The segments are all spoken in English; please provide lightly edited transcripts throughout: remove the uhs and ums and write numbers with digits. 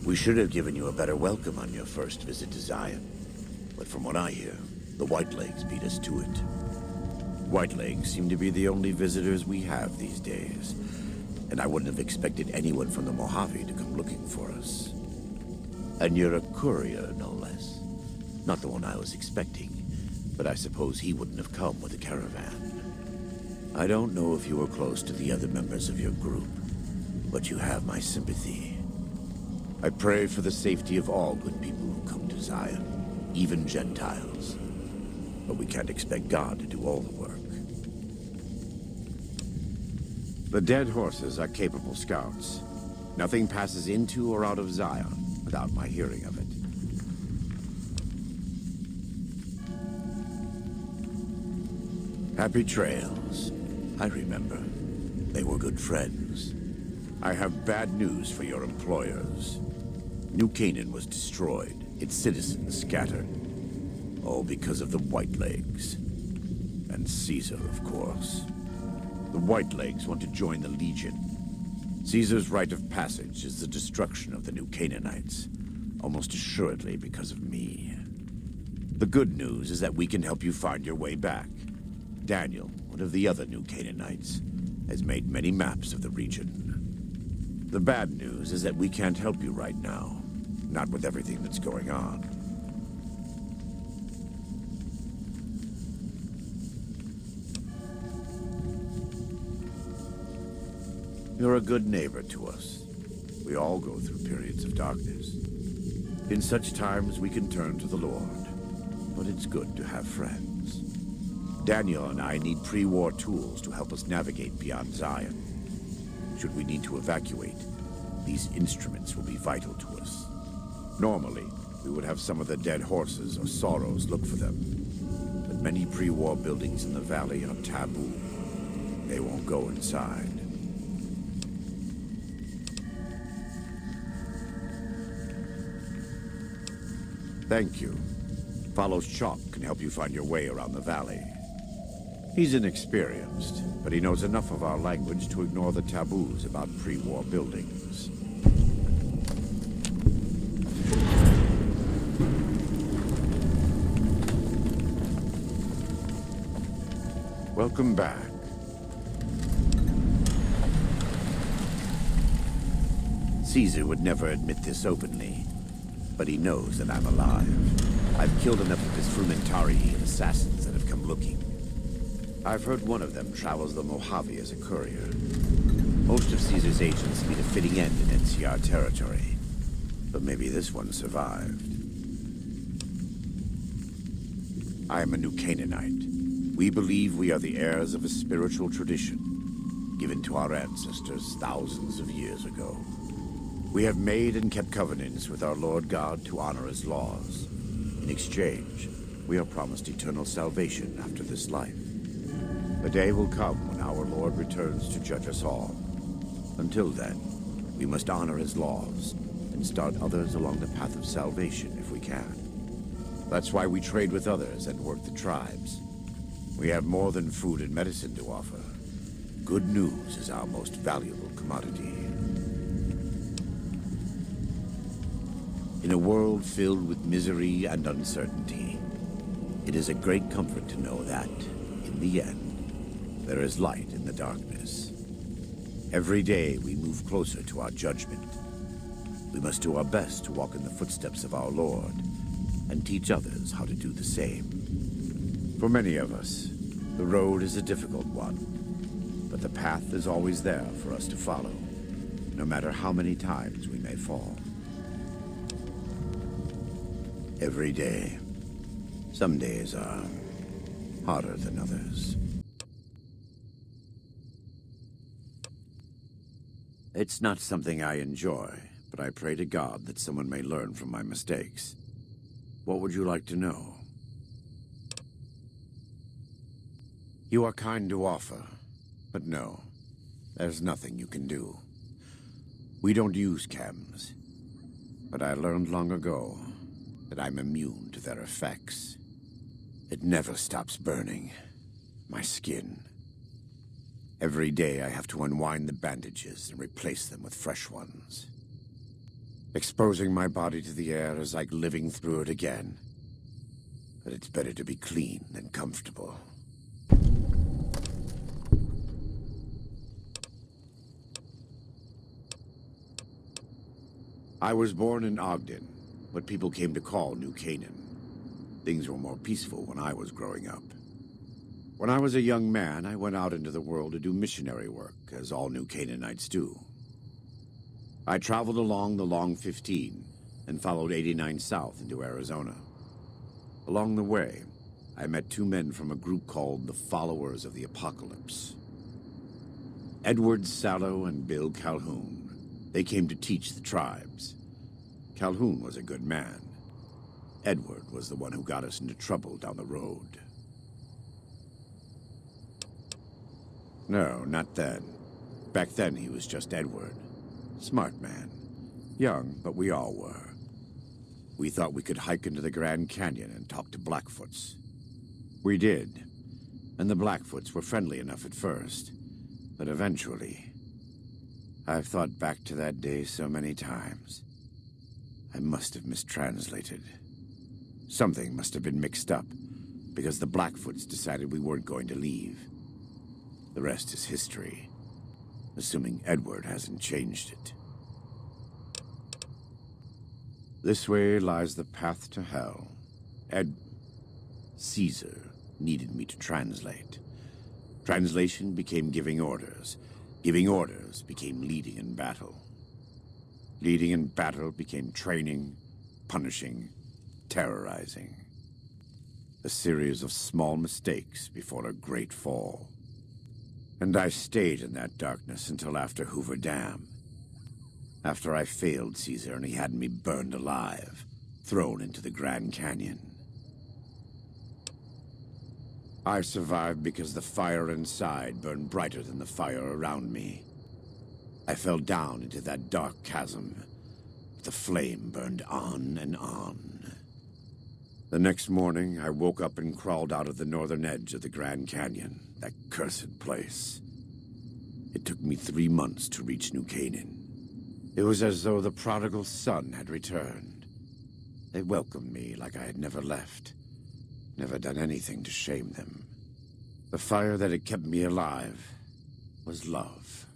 We should have given you a better welcome on your first visit to Zion. But from what I hear, the Whitelegs beat us to it. Whitelegs seem to be the only visitors we have these days. And I wouldn't have expected anyone from the Mojave to come looking for us. And you're a courier, no less. Not the one I was expecting, but I suppose he wouldn't have come with a caravan. I don't know if you were close to the other members of your group, but you have my sympathy. I pray for the safety of all good people who come to Zion, even Gentiles. But we can't expect God to do all the work. The dead horses are capable scouts. Nothing passes into or out of Zion without my hearing of it. Happy trails. I remember. They were good friends. I have bad news for your employers. New Canaan was destroyed, its citizens scattered. All because of the Whitelegs. And Caesar, of course. The Whitelegs want to join the Legion. Caesar's rite of passage is the destruction of the New Canaanites, almost assuredly because of me. The good news is that we can help you find your way back. Daniel, one of the other New Canaanites, has made many maps of the region. The bad news is that we can't help you right now, not with everything that's going on. You're a good neighbor to us. We all go through periods of darkness. In such times, we can turn to the Lord. But it's good to have friends. Daniel and I need pre-war tools to help us navigate beyond Zion. Should we need to evacuate, these instruments will be vital to us. Normally, we would have some of the dead horses or sorrows look for them. But many pre-war buildings in the valley are taboo. They won't go inside. Thank you. Follows Chalk can help you find your way around the valley. He's inexperienced, but he knows enough of our language to ignore the taboos about pre-war buildings. Welcome back. Caesar would never admit this openly, but he knows that I'm alive. I've killed enough of his frumentari and assassins that have come looking. I've heard one of them travels the Mojave as a courier. Most of Caesar's agents meet a fitting end in NCR territory, but maybe this one survived. I am a New Canaanite. We believe we are the heirs of a spiritual tradition given to our ancestors thousands of years ago. We have made and kept covenants with our Lord God to honor his laws. In exchange, we are promised eternal salvation after this life. The day will come when our Lord returns to judge us all. Until then, we must honor his laws and start others along the path of salvation if we can. That's why we trade with others and work the tribes. We have more than food and medicine to offer. Good news is our most valuable commodity. In a world filled with misery and uncertainty, it is a great comfort to know that, in the end, there is light in the darkness. Every day we move closer to our judgment. We must do our best to walk in the footsteps of our Lord and teach others how to do the same. For many of us, the road is a difficult one, but the path is always there for us to follow, no matter how many times we may fall. Every day. Some days are harder than others. It's not something I enjoy, but I pray to God that someone may learn from my mistakes. What would you like to know? You are kind to offer, but no, there's nothing you can do. We don't use chems, but I learned long ago that I'm immune to their effects. It never stops burning. My skin. Every day I have to unwind the bandages and replace them with fresh ones. Exposing my body to the air is like living through it again. But it's better to be clean than comfortable. I was born in Ogden, what people came to call New Canaan. Things were more peaceful when I was growing up. When I was a young man, I went out into the world to do missionary work, as all New Canaanites do. I traveled along the Long 15 and followed 89 south into Arizona. Along the way, I met two men from a group called the Followers of the Apocalypse. Edward Sallow and Bill Calhoun. They came to teach the tribes. Calhoun was a good man. Edward was the one who got us into trouble down the road. No, not then. Back then he was just Edward. Smart man. Young, but we all were. We thought we could hike into the Grand Canyon and talk to Blackfoots. We did. And the Blackfoots were friendly enough at first. But eventually... I've thought back to that day so many times. I must have mistranslated. Something must have been mixed up, because the Blackfoots decided we weren't going to leave. The rest is history, assuming Edward hasn't changed it. This way lies the path to hell. Caesar needed me to translate. Translation became giving orders. Giving orders became leading in battle. Leading in battle became training, punishing, terrorizing. A series of small mistakes before a great fall. And I stayed in that darkness until after Hoover Dam. After I failed Caesar and he had me burned alive, thrown into the Grand Canyon. I survived because the fire inside burned brighter than the fire around me. I fell down into that dark chasm. The flame burned on and on. The next morning, I woke up and crawled out of the northern edge of the Grand Canyon, that cursed place. It took me 3 months to reach New Canaan. It was as though the prodigal son had returned. They welcomed me like I had never left, never done anything to shame them. The fire that had kept me alive was love.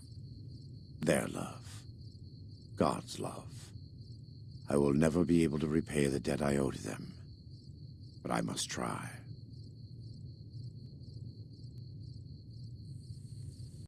Their love. God's love. I will never be able to repay the debt I owe to them, but I must try.